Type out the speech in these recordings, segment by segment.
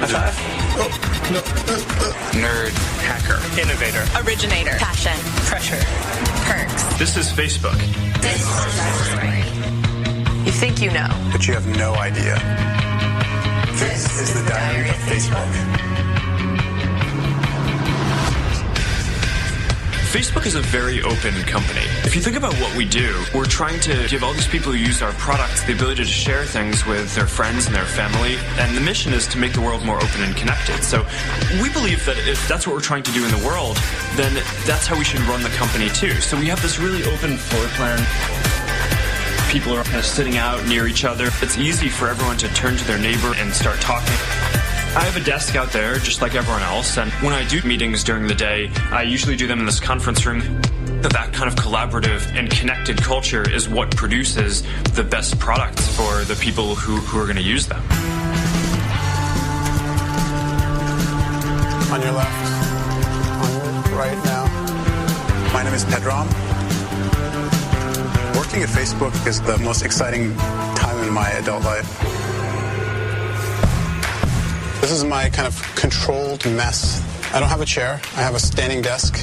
High five. Oh, no. Nerd. Hacker. Innovator. Originator. Passion. Pressure. Perks. This is Facebook. You think you know. But you have no idea. This is the Diary of Facebook. Facebook is a very open company. If you think about what we do, we're trying to give all these people who use our products the ability to share things with their friends and their family. And the mission is to make the world more open and connected. So we believe that if that's what we're trying to do in the world, then that's how we should run the company too. So we have this really open floor plan. People are kind of sitting out near each other. It's easy for everyone to turn to their neighbor and start talking. I have a desk out there, just like everyone else, and when I do meetings during the day, I usually do them in this conference room. That kind of collaborative and connected culture is what produces the best products for the people who are going to use them. On your left, on your right now. My name is Pedram. Working at Facebook is the most exciting time in my adult life. This is my kind of controlled mess. I don't have a chair. I have a standing desk.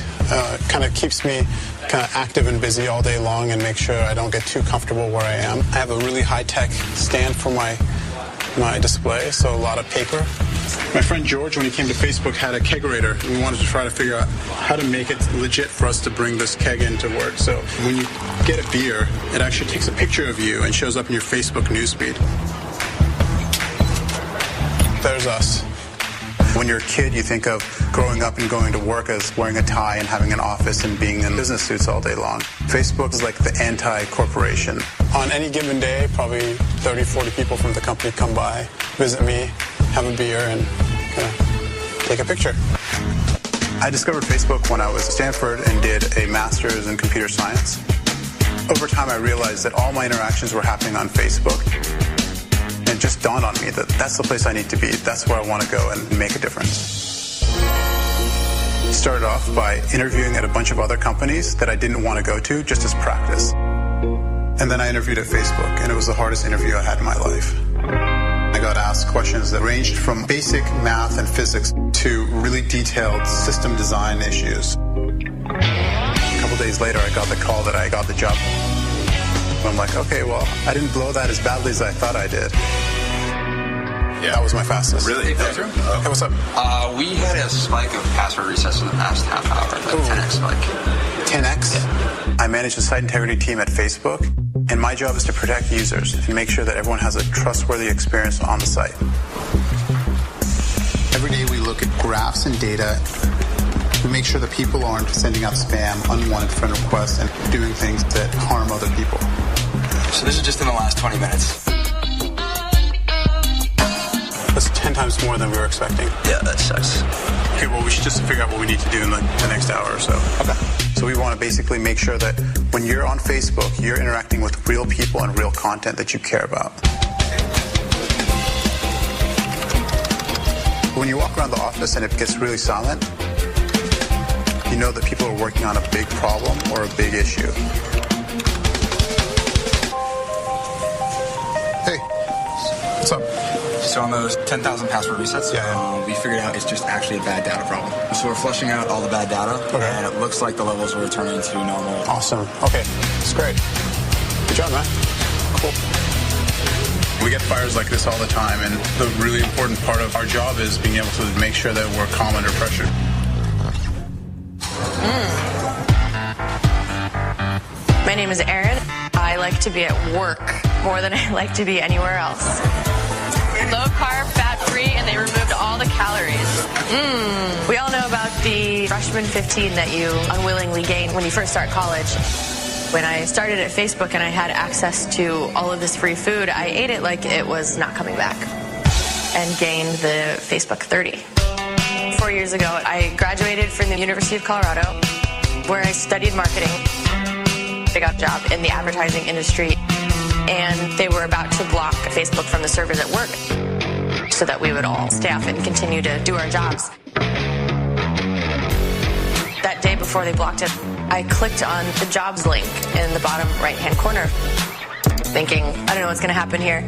Kind of keeps me kind of active and busy all day long and make sure I don't get too comfortable where I am. I have a really high-tech stand for my display, so a lot of paper. My friend George, when he came to Facebook, had a kegerator. We wanted to try to figure out how to make it legit for us to bring this keg into work. So when you get a beer, it actually takes a picture of you and shows up in your Facebook newsfeed. There's us. When you're a kid, you think of growing up and going to work as wearing a tie and having an office and being in business suits all day long. Facebook is like the anti-corporation. On any given day, probably 30, 40 people from the company come by, visit me, have a beer, and take a picture. I discovered Facebook when I was at Stanford and did a master's in computer science. Over time, I realized that all my interactions were happening on Facebook. And it just dawned on me that that's the place I need to be. That's where I want to go and make a difference. Started off by interviewing at a bunch of other companies that I didn't want to go to, just as practice. And then I interviewed at Facebook, and it was the hardest interview I had in my life. I got asked questions that ranged from basic math and physics to really detailed system design issues. A couple days later, I got the call that I got the job. I'm like, okay, well, I didn't blow that as badly as I thought I did. Yeah, that was my fastest. Really? Hey, what's up? We had a spike of password resets in the past half hour, like 10x spike. 10x? Yeah. I manage the site integrity team at Facebook, and my job is to protect users and make sure that everyone has a trustworthy experience on the site. Every day we look at graphs and data. We make sure that people aren't sending out spam, unwanted friend requests, and doing things that harm other people. So this is just in the last 20 minutes. That's 10 times more than we were expecting. Yeah, that sucks. Okay, well, we should just figure out what we need to do in the next hour or so. Okay. So we want to basically make sure that when you're on Facebook, you're interacting with real people and real content that you care about. When you walk around the office and it gets really silent, you know that people are working on a big problem or a big issue. Hey, what's up? So on those 10,000 password resets, we figured out it's just actually a bad data problem. So we're flushing out all the bad data, and it looks like the levels are returning to normal. Awesome. Okay, that's great. Good job, man. Cool. We get fires like this all the time, and the really important part of our job is being able to make sure that we're calm under pressure. My name is Erin. I like to be at work more than I like to be anywhere else. Low carb, fat free, and they removed all the calories. We all know about the freshman 15 that you unwillingly gain when you first start college. When I started at Facebook and I had access to all of this free food, I ate it like it was not coming back and gained the Facebook 30. 4 years ago, I graduated from the University of Colorado, where I studied marketing. I got a job in the advertising industry, and they were about to block Facebook from the servers at work so that we would all stay off and continue to do our jobs. That day before they blocked it, I clicked on the jobs link in the bottom right-hand corner, thinking, I don't know what's going to happen here.